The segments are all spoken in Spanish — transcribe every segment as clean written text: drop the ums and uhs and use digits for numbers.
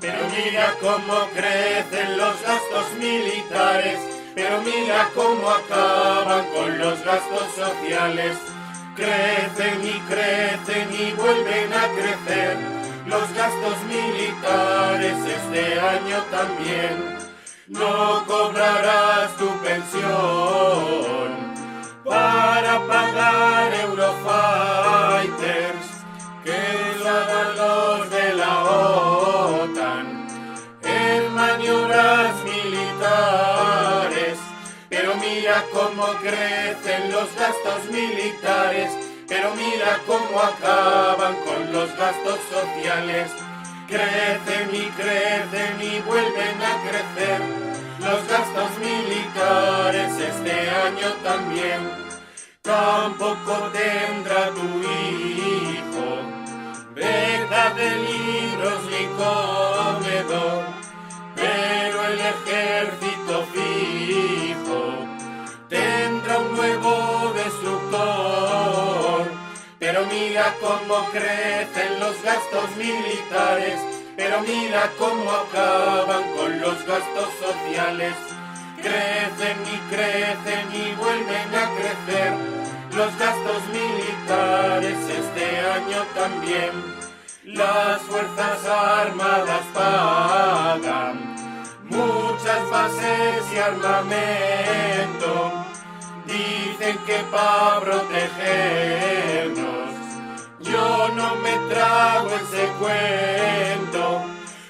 Pero mira cómo crecen los gastos militares, pero mira cómo acaban con los gastos sociales. Crecen y vuelven a crecer los gastos militares este año también. No cobrarás tu pensión para pagar Eurofighters que lo hagan los de la OTAN en maniobras militares. Pero mira cómo crecen los gastos militares, pero mira cómo acaban con los gastos sociales. Crecen y vuelven a crecer los gastos militares este año también. Tampoco tendrá tu hijo beca de libros ni comedor, pero el ejército fijo tendrá un nuevo destructor. Pero mira cómo crecen los gastos militares, pero mira cómo acaban con los gastos sociales. Crecen y vuelven a crecer los gastos militares este año también. Las Fuerzas Armadas pagan muchas bases y armamento. Dicen que para protegernos. Yo no me trago ese cuento.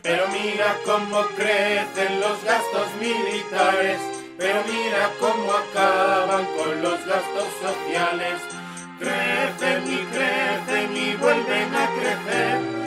Pero mira cómo crecen los gastos militares, pero mira cómo acaban con los gastos sociales. Crecen y vuelven a crecer